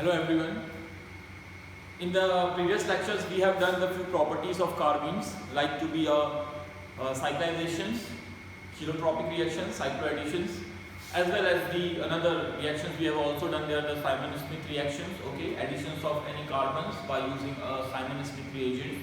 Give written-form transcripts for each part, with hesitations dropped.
Hello everyone. In the previous lectures we have done the few properties of carbenes like to be cyclizations, chelotropic reactions, cycloadditions, as well as the another reactions we have also done there, the Simon-Smith reactions, okay, additions of any carbons by using a Simon-Smith reagent,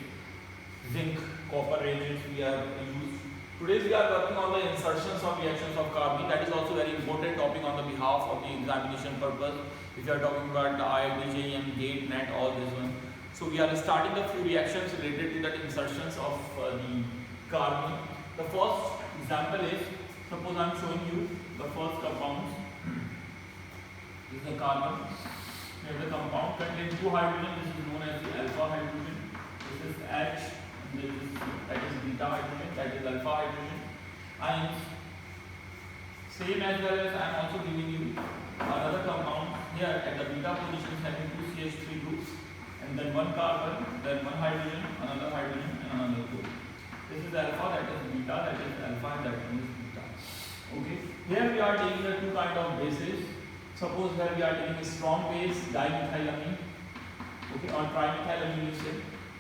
zinc, copper reagents we have used. Today we are working on the insertions of reactions of carbene. That is also very important topic on the behalf of the examination purpose. If you are talking about the IIT, JEM, GATE, NET, all this one. So we are starting a few reactions related to the insertions of the carbene. The first example is, suppose I am showing you the first compound. This is the carbon. Here the compound contains two hydrogen. This is known as the alpha hydrogen. This is H. That is beta hydrogen, that is alpha hydrogen. And same as well as I am also giving you another compound here at the beta position having two CH3 groups, and then one carbon, then one hydrogen, and another group. This is alpha, that is beta, that is alpha, and that is beta. Okay. Here we are taking the two kind of bases. Suppose here we are taking a strong base, dimethylamine, okay, or trimethylamine you say.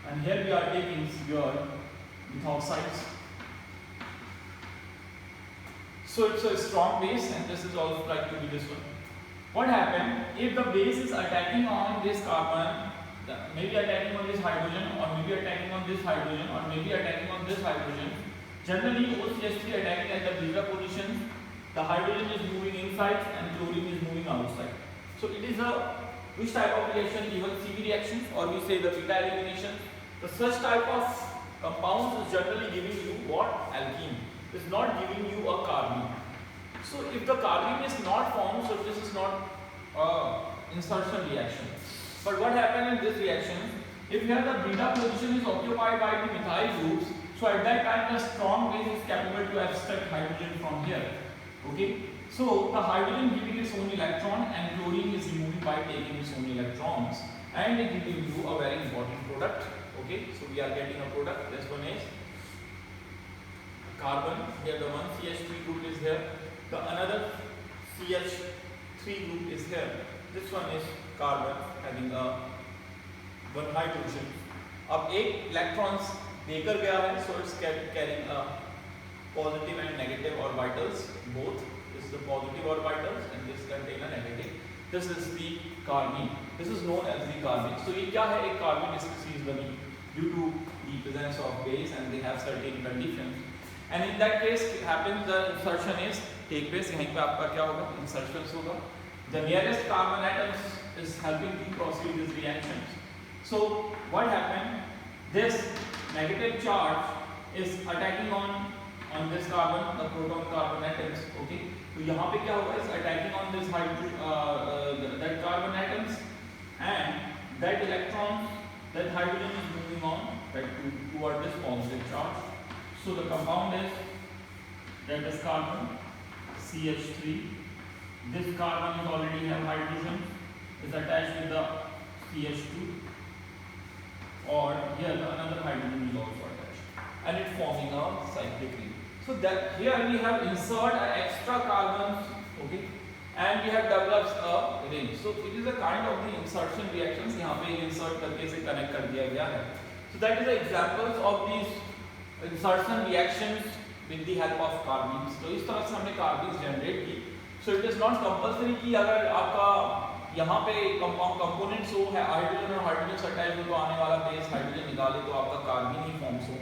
And here we are taking your methoxides. So it's a strong base, and this is also like to be this one. What happened if the base is attacking on this carbon, maybe attacking on this hydrogen, or maybe attacking on this hydrogen, or maybe attacking on this hydrogen? Generally, OCH3 attacking at the beta position, the hydrogen is moving inside and chlorine is moving outside. So it is a which type of reaction? Even CV reactions, or we say the beta elimination. The such type of compounds is generally giving you what? Alkene. It is not giving you a carbene. So if the carbene is not formed, so this is not insertion reaction. But what happens in this reaction? If here the beta position is occupied by the methyl groups, so at that time the strong base is capable to extract hydrogen from here. Okay. So the hydrogen giving its own electron and chlorine is removing by taking its own electrons and giving you a very important product. Okay, so we are getting a product. This one is carbon. Here the one CH3 group is here. The another CH3 group is here. This one is carbon having a one hydrogen. अब एक electrons देकर गया है, so it's carrying a positive and negative orbitals both. This is the positive orbitals and this contain a negative. This is the carbene. This is known as the carbene. So ये क्या है? एक carbene species बनी due to the presence of base and they have certain conditions. And in that case, it happens the insertion is take place. यहाँ पे आपका क्या होगा? Insertions होगा. The nearest carbon atoms is helping to proceed these reactions. So what happened? This negative charge is attacking on this carbon, the proton carbon atoms. Okay. तो यहाँ पे क्या होगा? Is attacking on this that carbon atoms, and that electrons, that hydrogen is moving on toward this positive charge. So the compound is that is carbon CH3. This carbon is already have hydrogen is attached with the CH2, or here another hydrogen is also attached, and it forming a cyclic ring. So that here we have insert extra carbons, okay, and we have developed a ring. So it is a kind of the insertion reactions. यहाँ पे insert करके इसे connect कर दिया गया है. So that is the examples of these insertion reactions with the help of carbenes. तो इस तरह से हमने carbenes generate की. So it is not compulsory कि अगर आपका यहाँ पे components हो है hydrogen और hydrogen से attached हो तो आने वाला base hydrogen निकाले तो आपका carbene ही forms हो.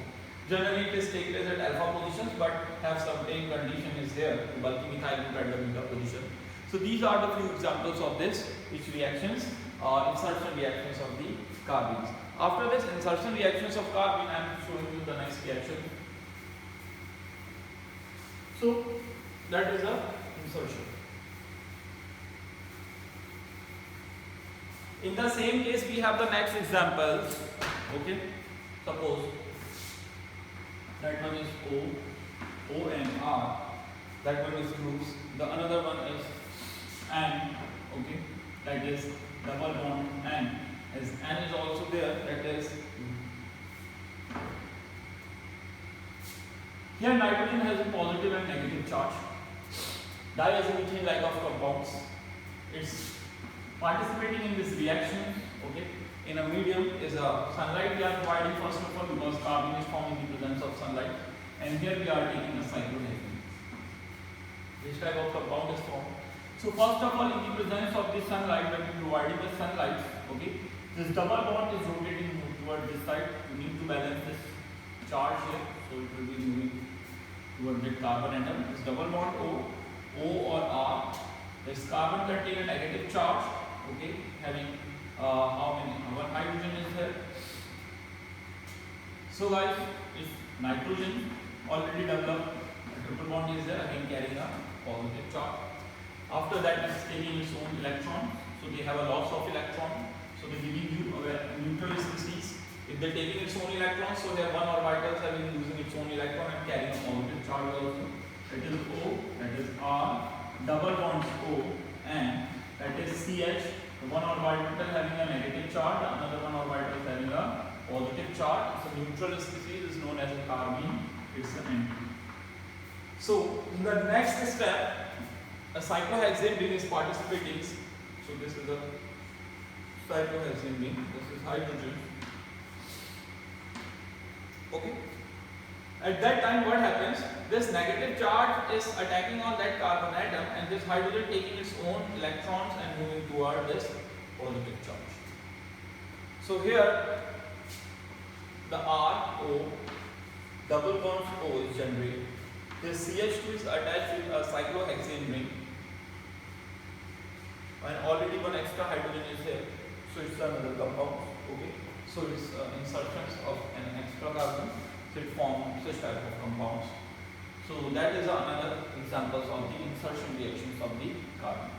Generally it is take place at alpha positions, but have certain condition is there, bulky methyl group at the beta position. So these are the few examples of this, which reactions, insertion reactions of the carbenes. After this insertion reactions of carbene, I am showing you the next reaction. So that is the insertion. In the same case, we have the next example. Okay, suppose that one is O and R. That one is groups. The another one is N. Okay, that is double bond N. As N is also there. That is here nitrogen has a positive and negative charge. Diazomethane like of compounds. Its participating in this reaction, okay, in a medium is a sunlight we are providing first of all, because carbene is formed in the presence of sunlight, and here we are taking a cyclohexane. This type of compound is formed. So first of all, in the presence of the sunlight, when we providing the sunlight, okay, this double bond is rotating toward this side. You need to balance this charge here, so it will be moving toward the carbon atom. This double bond O or R. This carbon contain a negative charge, okay, having how many? One hydrogen is here. So guys, if nitrogen already developed, a triple bond is there, again carrying a positive charge. After that, it is taking its own electron, so they have a loss of electron, so they giving you a neutral species. If they are taking its own electron, so their one orbitals are losing its own electron and carrying a positive charge also. That is O, that is R, double bonds O, and that is CH. One orbital having a negative charge, another one orbital having a positive charge. It's a neutral species, is known as a carbene. It's an N. So in the next step, a cyclohexane ring is participating. So this is a cyclohexane ring. This is hydrogen. Okay. At that time, what happens? This negative charge is attacking on that carbon atom, and this hydrogen taking its own electrons and moving toward this positive charge. So here, the RO double bonds O is generated. This CH2 is attached with a cyclohexane ring, and already one extra hydrogen is here. So it's another compound. Okay. So it's insertions of an extra carbon. So it forms such type of compounds. So that is another examples of the insertion reactions of the carbon.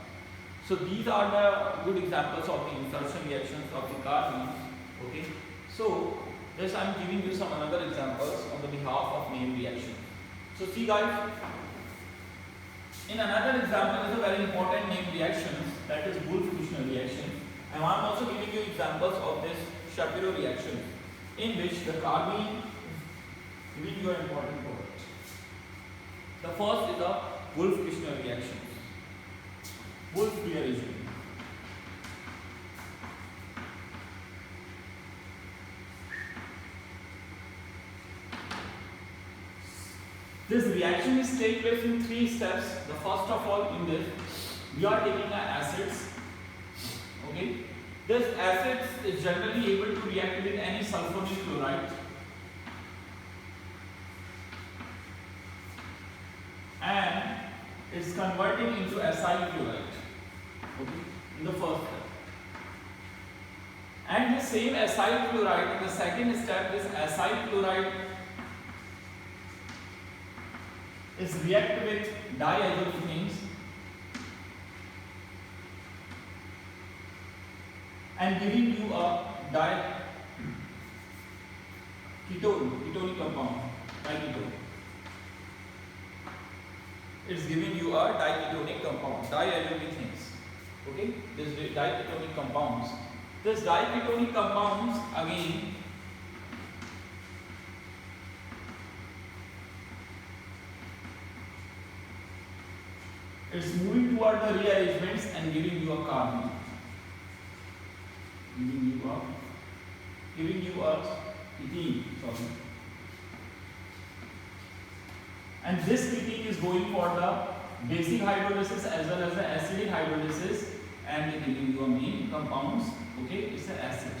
So these are the good examples of the insertion reactions of the carbon. Okay. So this I am giving you some another examples on the behalf of main reaction. So see guys, in another example is a very important main reaction, that is Wolff-Kushner reaction, and I am also giving you examples of this Shapiro reaction, in which the carbene is giving you an important product. The first is a Wolff-Kushner reaction. Wolff rearrangement. This reaction is taking place in 3 steps. The first of all, in this, we are taking acids. Okay. This acids is generally able to react with any sulfonyl chloride, and it's converting into acyl chloride. Okay. In the first step. And the same acyl chloride in the second step, this acyl chloride is react with diazothenes and giving you a ketonic compound, diketone. It's giving you a diketonic compound, diazothenes. Okay, this diketonic compounds. This diketonic compounds again it's moving toward the rearrangements and giving you a carbene. Giving you a ketene, sorry. And this ketene is going for the basic hydrolysis as well as the acidic hydrolysis, and giving you a main compounds. Okay, it's an acid.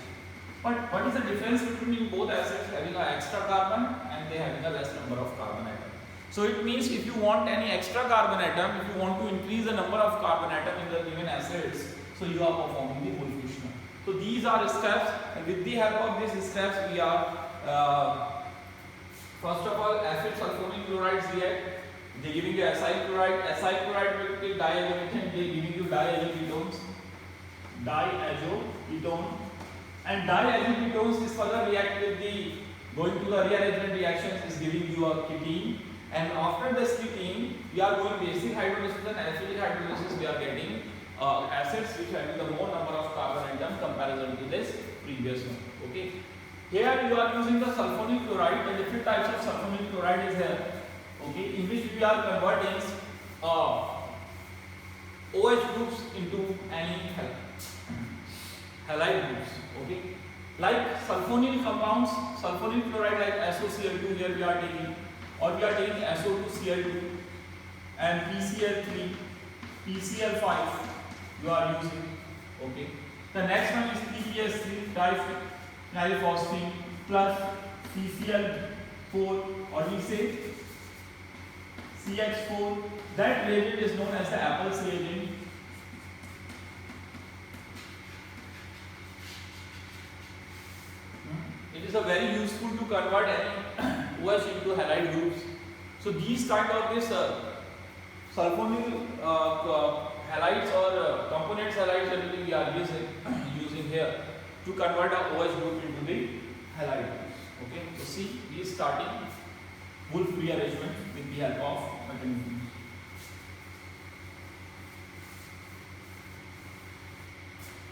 But what is the difference between both acids having an extra carbon and they having a less number of carbon atoms? So it means if you want any extra carbon atom, if you want to increase the number of carbon atom in the given acids, so you are performing the Wolff-Kushner. So these are steps, and with the help of these steps, we are first of all acid sulfonyl chlorides react. They giving you acyl chloride. Acyl chloride will take diazotene. They giving you diazoketones. Diazoketone. And diazoketones is further react with the going to the rearrangement reactions is giving you a ketene. And after this ketene, we are going basic hydrolysis and acidic hydrolysis. We are getting acids which having the more number of carbon atoms comparison to this previous one. Okay. Here you are using the sulfonyl chloride. The different types of sulfonyl chloride is here. Okay, in which we are converting OH groups into any halide groups. Okay, like sulfonyl compounds, sulfonyl chloride like SOCl2 here we are taking, or we are taking SO2Cl2 and PCl3, PCl5 you are using. Okay, the next one is PPS3 diphenylphosphine plus CCl4, or we say CH4. That reagent is known as the Apple's reagent. It is a very useful to convert any OH into halide groups. So these kind of this sulfonyl halides or components halides generally we are using here to convert a OH group into the halide groups. Okay, so see, we is starting Wolff rearrangement with the help of mechanisms.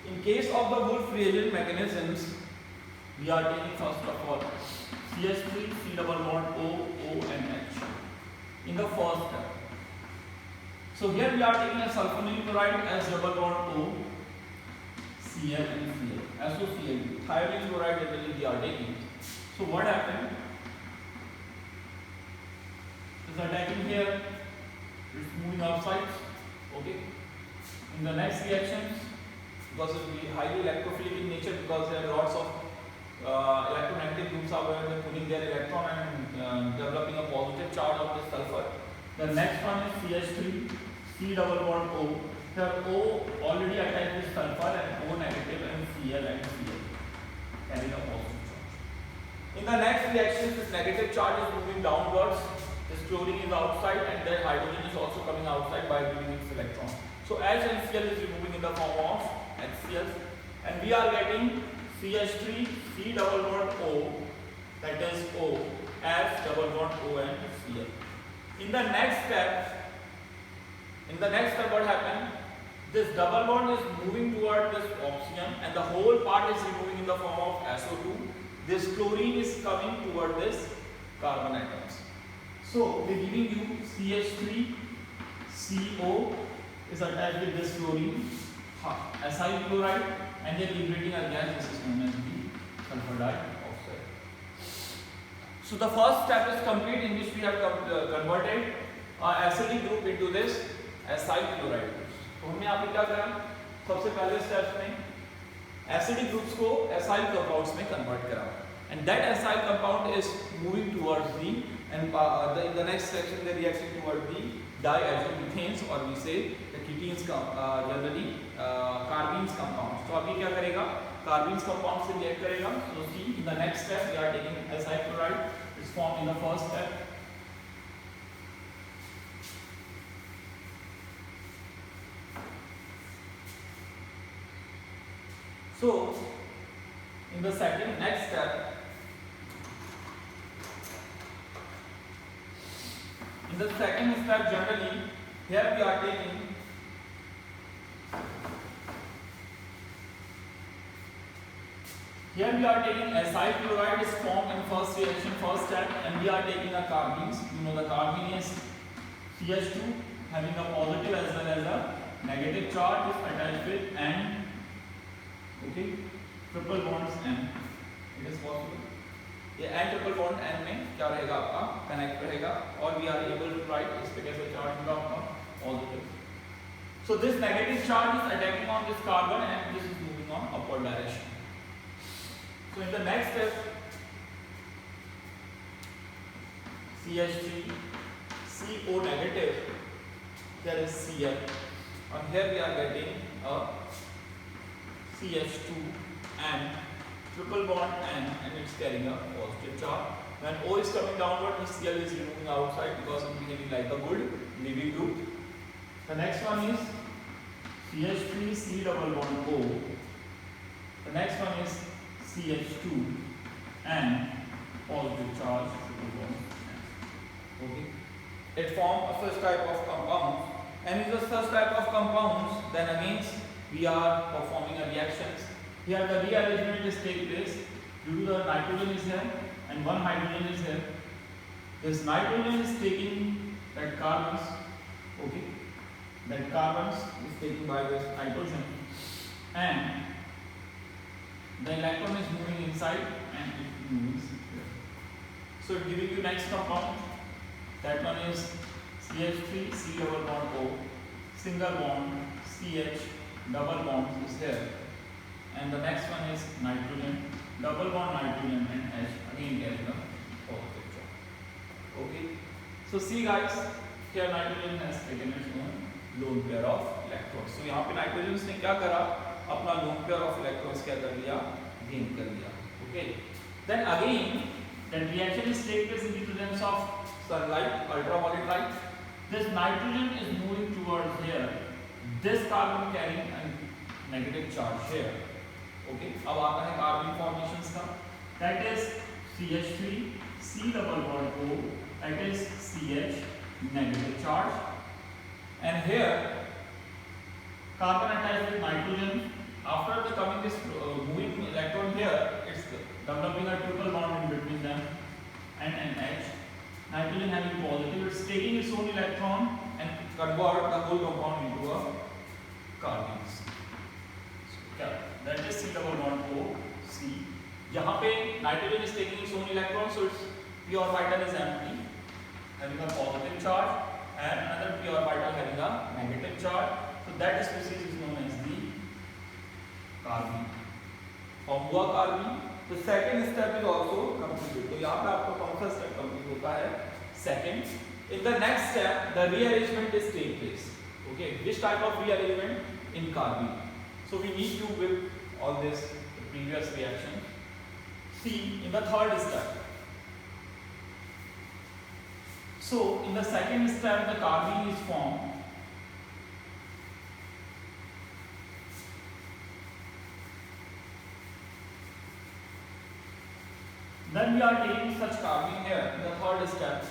In case of the Wolff reagent mechanisms, we are taking first of all CH3, C double bond O, O and H in the first step. So here we are taking a sulfonyl chloride as double bond O, Cl and Cl, SOCl2. Thionyl chloride generally we are taking. So what happened? Is attacking here, it's moving outside. Okay. In the next reactions, because it will be highly electrophilic in nature, because there are lots of electronegative groups are where they're putting their electron and developing a positive charge of this sulfur. The next one is CH3, C double bond O. Here O already attached with sulfur and O negative and Cl and Cl carrying a positive charge. In the next reaction, this negative charge is moving downwards. This chlorine is outside and then hydrogen is also coming outside by giving its electron. So H and Cl is removing in the form of HCl, and we are getting CH3, C double bond O, that is O, H double bond O and Cl. In the next step what happened? This double bond is moving toward this oxygen and the whole part is removing in the form of SO2. This chlorine is coming toward this carbon atoms. So we are giving you CH3, CO is attached with this chlorine, acyl chloride, and they are liberating a gas which is known as the sulfur dioxide. So the first step is complete, in which we have converted acidic group into this acyl chloride groups. तो हमने यहाँ पे क्या करा? सबसे पहले step में acidic groups को acyl compounds में convert करा, and that acyl compound is moving towards the in the next section the reaction toward the diazomethanes, or we say the ketenes generally carbenes compounds. तो अभी क्या करेगा? Carbenes compound से react करेगा. So see, in the next step we are taking acyl chloride. It's formed in the first step. So in the next step, in the second step generally, here we are taking acyl chloride is formed in first reaction, first step, and we are taking a carbenes. You know the carbene is CH2 having a positive as well as a negative charge is attached with N. Okay, triple bonds N. It is possible. ये N triple bond N में क्या रहेगा आपका connect रहेगा, और we are able to write इस पे कैसे charge होगा आपका positive. So this negative charge is attacking on this carbon and this is moving on upward direction. So in the next step, CH3, CO negative, there is Cl, and here we are getting a CH2 and triple bond N, and it's carrying a positive charge. When O is coming downward, the Cl is removing outside because it is behaving like a good Levy group. The next one is CH3, C double bond O. The next one is CH2 and positive charge triple bond N. Okay. It forms a such type of compounds, and in the such type of compounds, then again we are performing a reactions. Here the rearrangement is taking place due to the nitrogen is here and one hydrogen is here. This nitrogen is taking that carbons, okay, that carbons is taken by this nitrogen, and the electron is moving inside and it moves here. So giving you next compound, that one is CH3 C double bond O, single bond CH, double bond is here, and the next one is nitrogen, double bond nitrogen and H, again carrying a positive charge. Okay, so see guys, here nitrogen has taken its own lone pair of electrons. So यहाँ पे nitrogen ने क्या करा, अपना lone pair of electrons क्या कर लिया, gain कर लिया. Okay, then again that reaction is taking place in the presence of sunlight, ultraviolet light. This nitrogen is moving towards here. This carbon carrying a negative charge here. Okay, अब आता है carbon formations का. That is CH3 C double bond O. That is CH negative charge. And here carbon attached with nitrogen. After the coming this moving electron here, it's developing a triple bond in between them and an H. Nitrogen having positive, it's taking its own electron and convert the whole compound into a carbon. So, that is C double bond O C. यहाँ पे nitrogen is taking its own electron, so its p orbital is empty, having a positive charge, and another p orbital having a negative charge. So that species is known as the carbene. Form हुआ carbene. The second step is also completed. तो यहाँ पे आपका कौन सा step complete होता है? Second. In the next step, the rearrangement is take place. Okay, which type of rearrangement? In carbene. So we need to with all this the previous reaction. See in the third step. So in the second step, the carbene is formed. Then we are taking such carbene here in the third step.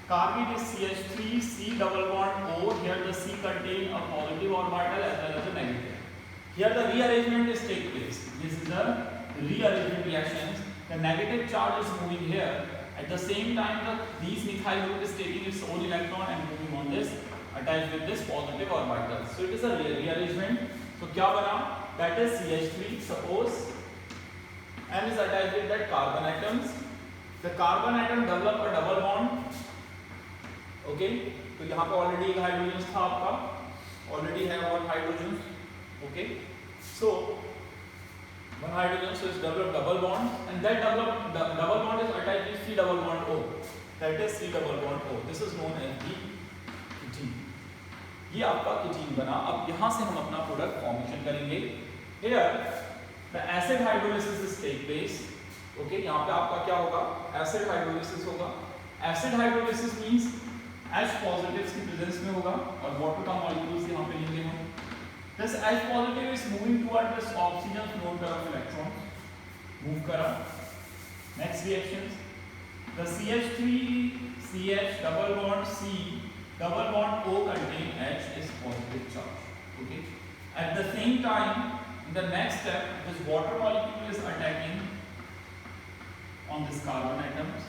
Carbene is CH3 C double bond O. Here the C contain a positive orbital as well as a negative. Here the rearrangement is take place. This is the rearrangement reactions. The negative charge is moving here. At the same time, these methyl group is taking its own electron and moving on this attached with this positive orbital. So it is a rearrangement. So क्या बना? That is CH3. Suppose M is attached with that carbon atoms. The carbon atom develop a double bond. Okay, तो यहाँ पे already एक hydrogen था आपका, already have one hydrogen. Okay, so one hydrogen, so it's developed double bond, and that double bond is attached with C double bond O. That is C double bond O. This is known as the ketene. ये आपका ketene बना. अब यहाँ से हम अपना product formation करेंगे. Here the acid hydrolysis is take place. Okay, यहाँ पे आपका क्या होगा? Acid hydrolysis होगा. Acid hydrolysis means H positives की presence में होगा और water का molecules यहाँ पे लेंगे हम. This H positive is moving toward this oxygen lone pair of electrons. Move करा. Next reactions. The CH3 CH double bond C double bond O contain H is positive charge. Okay. At the same time, in the next step, this water molecule is attacking on this carbon atoms.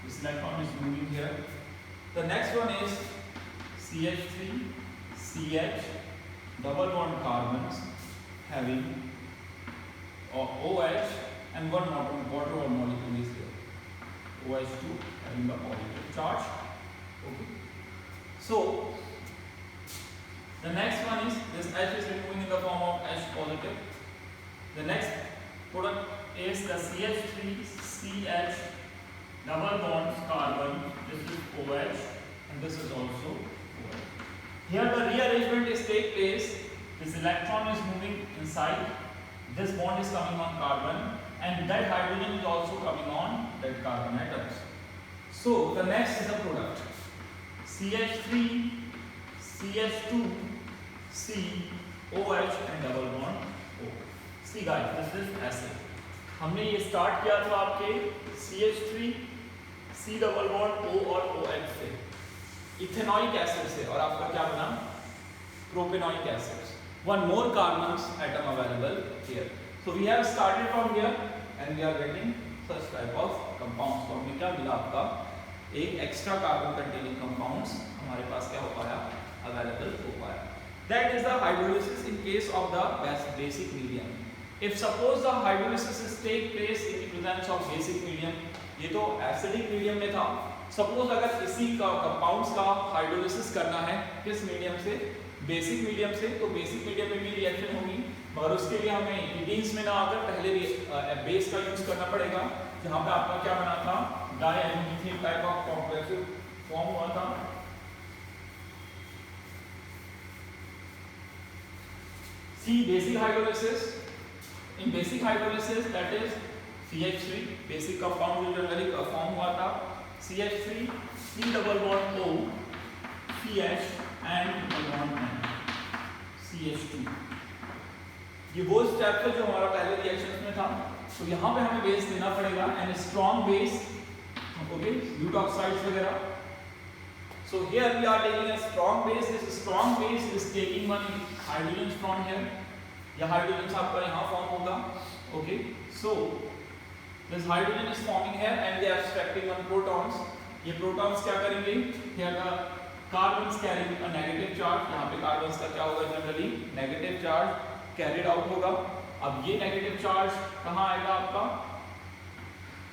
This electron is moving here. The next one is CH3 CH double bond carbons having OH and one water molecule is here. OH2 having the positive charge. Okay. So the next one is this H is moving in the form of H positive. The next product is the CH3 CH double bonds carbon. This is OH and this is also OH. Here the rearrangement is take place. This electron is moving inside. This bond is coming on carbon and that hydrogen is also coming on that carbon atoms. So the next is the product. CH3 CH2 C OH and double bond O. See guys, this is acid. हमने ये start किया था आपके CH3 C double bond O और OH से, ethanoic acid से, और आपका क्या बना? प्रोपेनॉइक acid. One more carbon atom available here. So we have started from here and we are getting such type of compounds. तो हमें क्या मिला आपका? एक एक्स्ट्रा कार्बन कंटेनिंग कंपाउंड्स हमारे पास क्या हो पाया? अवेलेबल हो पाया. That is the hydrolysis in case of the basic medium. If suppose the hydrolysis is take place in the presence of basic medium, ये तो एसिडिक मीडियम में था, सपोज अगर इसी का कंपाउंड्स का हाइड्रोलिसिस करना है किस मीडियम से, बेसिक मीडियम से, तो बेसिक मीडियम में भी रिएक्शन होगी, मगर उसके लिए हमें कीटीन्स में ना आकर पहले बेस का यूज करना पड़ेगा, जहाँ पे आपका क्या बना था, dimethyl type of complex form हुआ था। See basic hydrolysis. In basic hydrolysis, that is CH3, basic compound जो जनरली फॉर्म हुआ था, CH3, C double bond O, CH and double bond N, CH2. ये वो स्टेप है जो हमारा पहले रिएक्शन में था, तो यहाँ पे हमें बेस देना पड़ेगा एंड स्ट्रॉन्ग बेस, ओके, ब्यूटॉक्साइड्स वगैरह। So here we are taking a strong base. This strong base is taking one hydrogen from here. यह hydrogen आपका यहाँ form होगा, okay? So this hydrogen is forming here and they are extracting one protons. ये protons क्या करेंगे? Here the carbons carrying a negative charge. यहाँ पे carbons का क्या होगा generally? Negative charge carried out होगा. अब ये negative charge कहाँ आएगा आपका?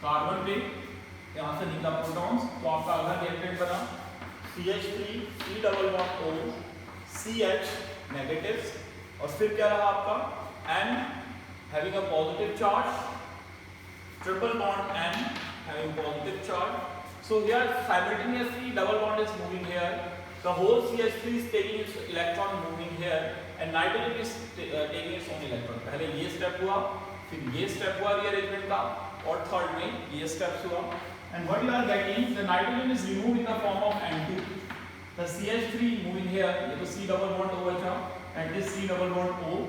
Carbon पे, यहाँ से निकला protons, तो आपका अगर reactant बना CH3, C double bond O, CH negatives, और फिर क्या रहा आपका N having a positive charge, triple bond N having positive charge. So here simultaneously double bond is moving here, the whole CH3 is taking its electron moving here and nitrogen is taking its own electron. पहले ये step हुआ, फिर ये step हुआ rearrangement का, और third में ये steps हुआ. And what you are getting, the nitrogen is removed in the form of N2. The CH3 moving here, ये तो C double bond O बचा, and this C double bond O,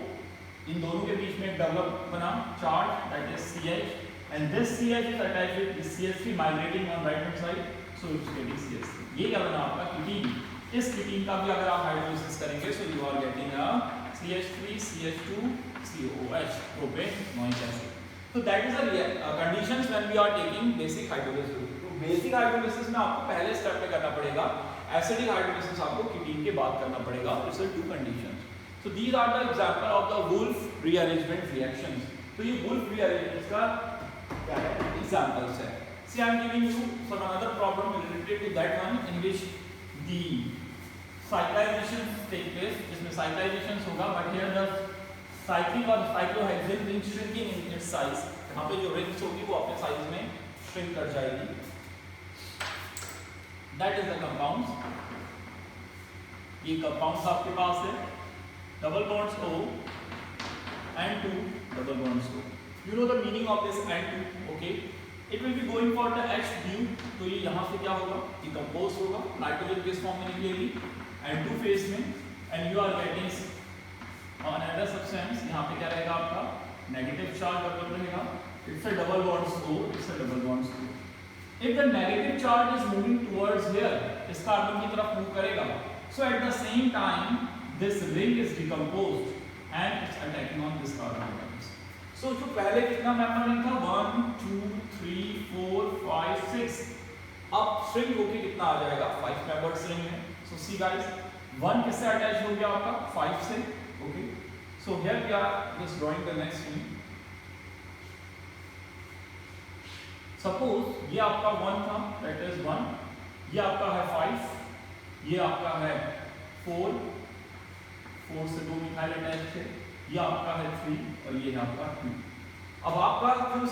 इन दोनों के बीच में एक develop बना charge, that is CH, and this CH is attached with this CH3 migrating on right hand side, so it's getting CH3. ये क्या बना आपका कीटीन, इस कीटीन का भी अगर आप हाइड्रोलिसिस करेंगे, so you are getting a CH3, CH2, COOH, propane nouric acid. So that is the conditions when we are taking basic hydrolysis. तो basic hydrolysis में आपको पहले स्टेप में करना पड़ेगा, acidic hydrolysis आपको कीटीन के बाद करना पड़ेगा. These are two conditions. So these are the example of the Wolff rearrangement reactions. तो ये Wolff rearrangements का क्या है? Examples है. See, I am giving you some another problem related to that one in which the cyclization take place. इसमें cyclization होगा, but here the cycling और cyclohexane ring shrinking in its size. यहाँ पे जो rings होगी वो अपने size में shrink कर जाएगी. That is the compounds. ये compounds आपके पास है. Double bonds O and 2 double bonds O. You know the meaning of this and 2, okay? It will be going for the H due. तो ये यहाँ से क्या होगा? ये compose होगा. Nitrogen base form में निकलेगी. And 2 phase में. And you are getting another substance. यहाँ पे क्या रहेगा आपका? Negative charge डेवलप रहेगा. It's a double bonds O. It's a double bonds O. If the negative charge is moving towards here, इस कार्बन की तरफ move करेगा. So at the same time, this ring is decomposed and it's attacking on this carbon atoms. So जो पहले कितना member ring था? 1, 2, 3, 4, 5, 6. अब string होके कितना आ जाएगा? 5 मेंबर्ड स्ट्रिंग है. So see guys, 1 किससे अटैच हो गया आपका? 5 से. Okay. So here we are just drawing the next thing. Suppose ये आपका 1 था, that is 1. ये आपका है 5. ये आपका है 4. 4 से 2 मिथाइल अटैच है. ये आपका है 3 और ये है आपका 2. अब आपका जो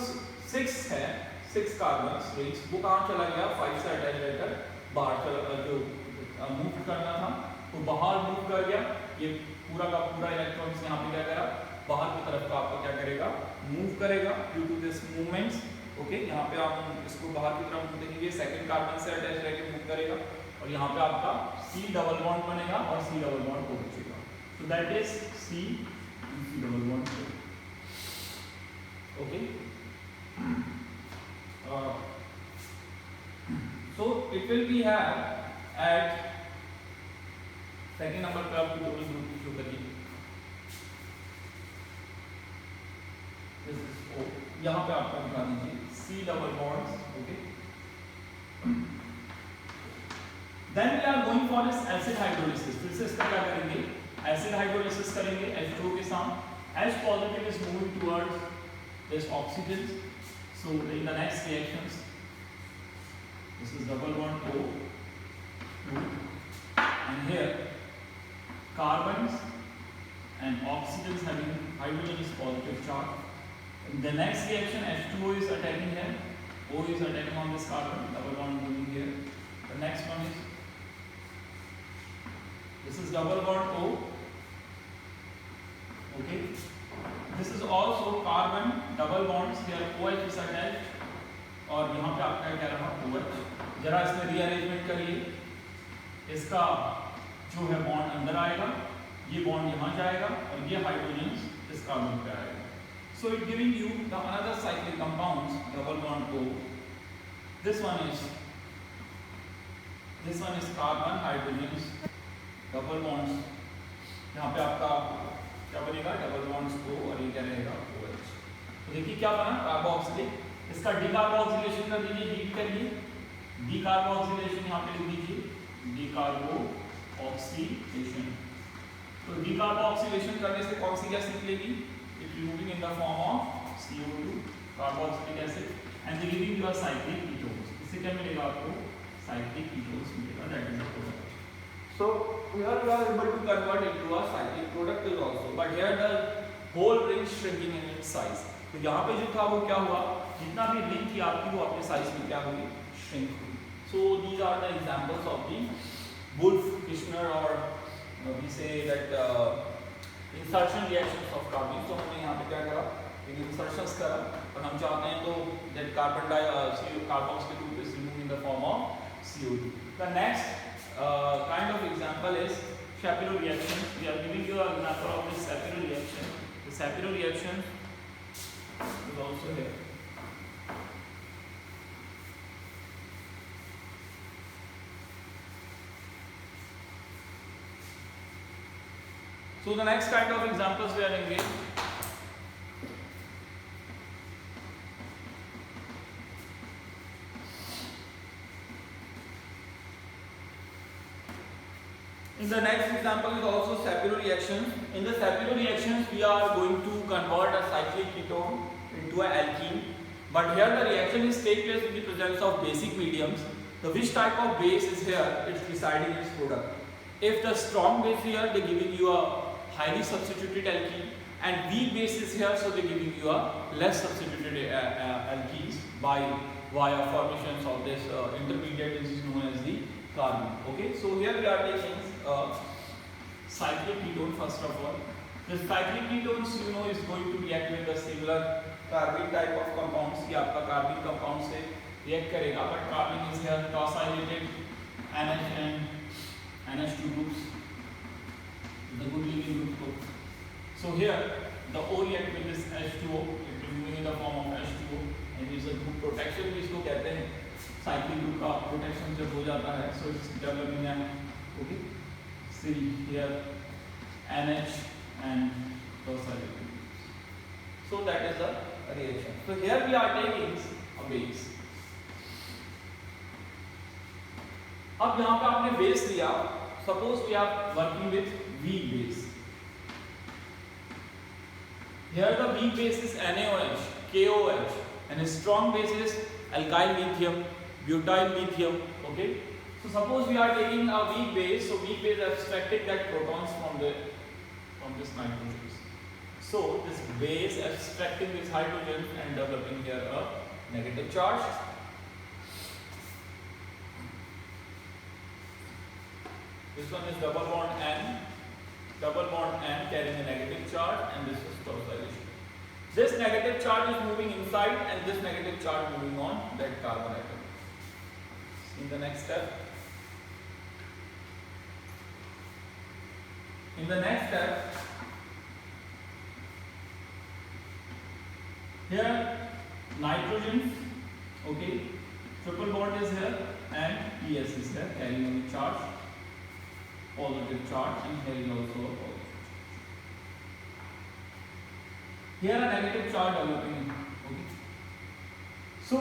6 है, 6 कार्बन रिंग्स, वो कहाँ चला गया? 5 से अटैच रहकर बाहर चला, जो मूव करना था तो बाहर मूव कर गया. ये पूरा का पूरा इलेक्ट्रॉन्स यहाँ पे क्या करा? बाहर की तरफ का आपका क्या करेगा? मूव करेगा due to this movements. Okay, यहाँ पे आप इसको बाहर की तरफ मूव देखेंगे, सेकंड कार्बन से अटैच रहकर मूव करेगा और यहाँ पे आपका C डबल बॉन्ड बनेगा और C डबल बॉन्ड हो जाएगा. So that is C double bond. Okay. So it will be have at second number पे आपको डबल ग्रुप की शो करिए. This is O. यहाँ पे आपका बता दीजिए C double bonds. Okay. Then we are going for this acid hydrolysis. फिर से इसका क्या करेंगे? एसिड हाइड्रोलिसिस करेंगे H2O के साथ. H positive is moving towards this oxygen. So in the next reactions, this is double bond O2, and here carbons and oxygens having hydrogen is positive charge. In the next reaction, H2O is attacking here, O is attacking on this carbon, double bond moving here. The next one is, this is double bond O, okay. This is also carbon double bonds, here OH is attached, और यहाँ पे आपका क्या रहा OH. जरा इसमें rearrangement करिए, इसका जो है बॉन्ड अंदर आएगा, ये बॉन्ड यहाँ जाएगा और ये हाइड्रोजन इस कार्बन पे आएगा. So it giving you the another cyclic compounds, double bond O. This one is carbon hydrogen double bonds. यहाँ पे आपका क्या बनेगा, डबल बॉन्ड्स O और ये क्या रहेगा OH. तो देखिए क्या बना कार्बोक्सिलेट. इसका डीकार्बोक्सिलेशन कर दीजिए, हीट करिए. डीकार्बोक्सिलेशन यहाँ पे लिख दीजिए, डीकार्बोक्सिलेशन. तो डीकार्बोक्सिलेशन करने से कौन सी गैस निकलेगी? It moving in the form of CO2, carboxylic acid, and they giving you a cyclic ketones. इससे क्या मिलेगा आपको? Cyclic ketones मिलेगा. That is the product. So here we are able to convert it to a cyclic product is also, but here the whole ring shrinking in its size. तो यहाँ पे जो था वो क्या हुआ? जितना भी रिंग थी आपकी वो अपने साइज में क्या होगी? Shrink हुई. So these are the examples of the Wolff-Kishner or we say that insertion reactions of carbon. तो हमने यहाँ पे क्या करा? Insertions करा और हम चाहते हैं तो that carbon carboxylic group is removed in the form of CO2. The next kind of example is Shapiro reaction. We are giving you an example of this Shapiro reaction. The Shapiro reaction is also here. So the next kind of examples we are engaged. In the next example is also Shapiro reaction. In the Shapiro reactions, we are going to convert a cyclic ketone into an alkene. But here the reaction is take place in the presence of basic mediums. The which type of base is here? It's deciding its product. If the strong base here, they giving you a highly substituted alkene, and weak base is here, so they giving you a less substituted alkenes via formations of this intermediate, which is known as the carbon. Okay, so here we are taking cyclic ketone first of all. This cyclic ketones, you know, is going to react with the similar carbene type of compounds. कि आपका carbene compound से react करेगा, but carbene is here tosylated NH and NH2 groups, the good leaving group. So here the O react with this H2O, it is moving in the form of H2O, and is a group protection भी इसको कहते हैं. Cyclic group का protection जब हो जाता है, so it's developing an okay. See here NH and tosylated. So that is the reaction. So here we are taking a base. अब यहाँ पे आपने base लिया. Suppose we are working with weak base. Here the weak base is NaOH, KOH, and a strong base is alkyl lithium, butyl lithium. Okay. So suppose we are taking a weak base. So weak base abstracted that protons from this nitrogen. So this base abstracting this hydrogen and developing here a negative charge. This one is double bond N carrying a negative charge, and this is tosylation. This negative charge is moving inside, and this negative charge moving on that carbon atom. In the next step. In the next step, here nitrogen, okay, triple bond is here and PS is here carrying a charge, positive charge, and here is also a positive charge. Here a negative charge developing. Okay. So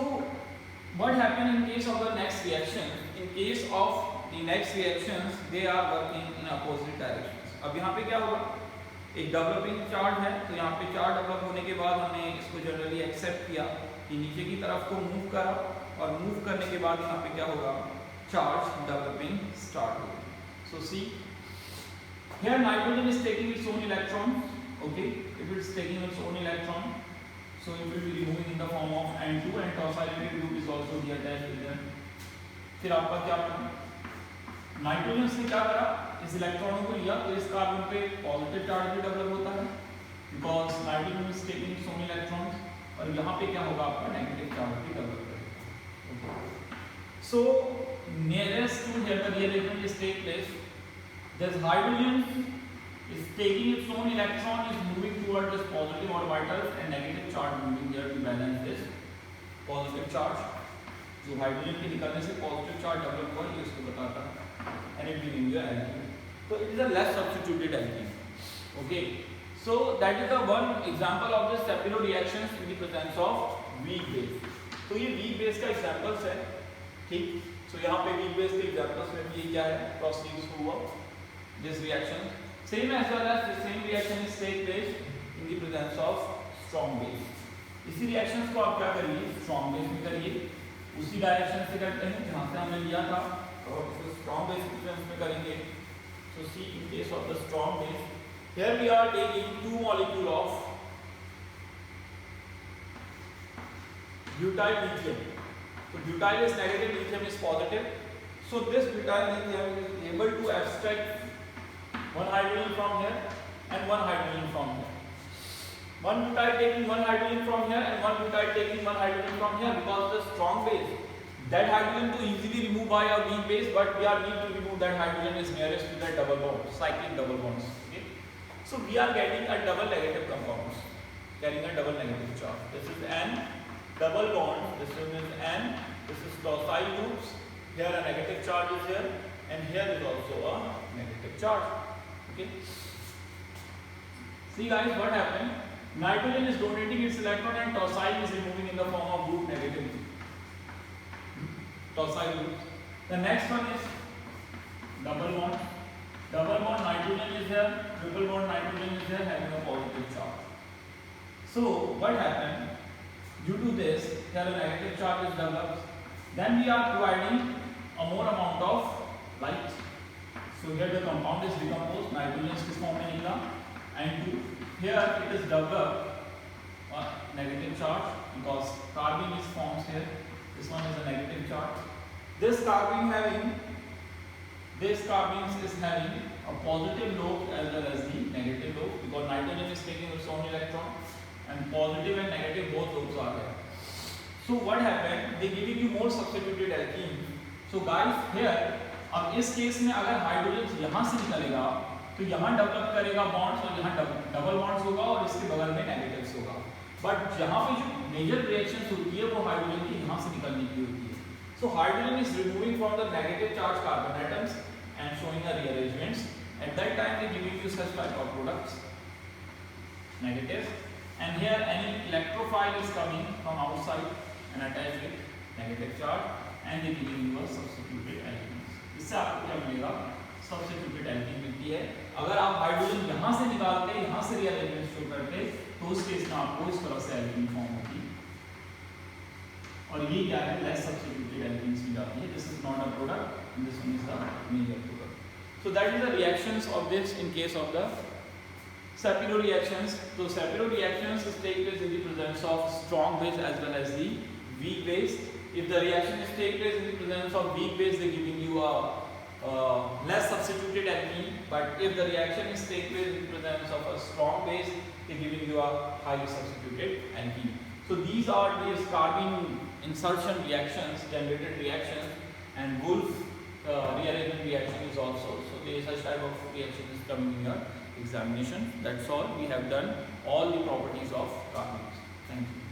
what happened in case of the next reaction? In case of the next reactions, they are working in opposite directions. अब यहाँ पे क्या होगा? एक developing charge है, तो यहाँ पे चार्ज डेवलप होने के बाद हमने इसको जनरली एक्सेप्ट किया कि नीचे की तरफ को मूव करा, और मूव करने के बाद यहाँ पे क्या होगा, चार्ज डेवलपिंग स्टार्ट होगा. सो सी here nitrogen is taking its own electron. Okay, if it's taking its own electron, so it will be removing in the form of N2, and tosylated group is also be attached with them. फिर आपका क्या बना, nitrogen से क्या करा, इस इलेक्ट्रॉनों को लिया, तो इस कार्बन पे पॉजिटिव चार्ज भी डेवलप होता है because nitrogen is taking its own electrons, और यहाँ पे क्या होगा, आपका नेगेटिव चार्ज भी डेवलप करेगा. So nearest to here the rearrangement is take place. This hydrogen is taking its own electron, is moving towards this positive orbital, and negative charge moving there to balance this positive charge. जो hydrogen के निकलने से positive charge develop हुआ, ये इसको बताता है, and it giving you alkene. So it is a less substituted alkene. Okay, so that is the one example of the Shapiro reactions in the presence of weak base. तो ये weak base का examples है, ठीक. So यहाँ पे weak base के examples में भी क्या है, proceeds हुआ this reaction. Same as well as the same reaction is take place in the presence of strong base. इसी reactions को आप क्या करिए, strong base में करिए, उसी डायरेक्शन से करते हैं जहाँ से हमने लिया था, और इसको strong base के presence में करेंगे. So see in case of the strong base, here we are taking two molecule of butyl lithium. So butyl is negative, lithium is positive. So this butyl lithium is able to abstract one hydrogen from here and one hydrogen from here. One butyl taking one hydrogen from here and one butyl taking one hydrogen from here, because the strong base, that hydrogen to easily remove by a weak base, but we are need to remove that hydrogen is nearest to that double bond, cyclic double bonds. Okay, so we are getting a double negative compounds carrying a double negative charge. This is N double bond, this is N, this is tosyl groups. Here a negative charge is here, and here is also a negative charge. Okay. See guys, what happened? Nitrogen is donating its electron and tosyl is removing in the form of group negative. Tosyl group. The next one is double bond. Double bond nitrogen is here, triple bond nitrogen is here having a positive charge. So what happened? Due to this, here a negative charge is developed. Then we are providing a more amount of light. So here the compound is decomposed, nitrogen is किस form में निकला, and here it is developed a negative charge because carbene is formed here. This one is a negative charge. This carbene is having a positive lobe as well as the negative lobe, because nitrogen is taking its own electron, and positive and negative both lobes are there. So what happened? They giving you more substituted alkene. So guys here, अब इस case में अगर hydrogen यहाँ से निकलेगा तो यहाँ develop करेगा बॉन्ड्स, और यहाँ डबल बॉन्ड्स होगा, और इसके बगल में नेगेटिव्स होगा. बट यहाँ पे जो मेजर रिएक्शंस होती है वो हाइड्रोजन की यहाँ से निकलने की होती है. So hydrogen is removing from the negative charge carbon atoms and showing a rearrangements. At that time they giving you such type of products negative, and here any electrophile is coming from outside and attached with negative charge, and they giving you a substituted alkene. इससे आपको क्या मिलेगा, substituted alkene मिलती है. अगर आप hydrogen यहाँ से निकालते, यहाँ से रिअरेंजमेंट शो करते, तो उस केस में आपको इस तरह से एल्कीन फॉर्म होगी, और ये क्या है, लेस सब्स्टिट्यूटेड एल्कीन्स मिल जाती है. This is not a product, this one is the major product. So that is the reactions of this in case of the Shapiro reactions. So Shapiro reactions take place in the presence of strong base as well as the weak base. If the reaction is take place in the presence of weak base, they giving you a less substituted alkene. But if the reaction is take place in the presence of a strong base, they giving you a highly substituted alkene. So these are these carbene insertion reactions, generated reactions, and Wolff rearrangement reaction is also. So there is such type of reaction is coming in your examination. That's all. We have done all the properties of carbenes. Thank you.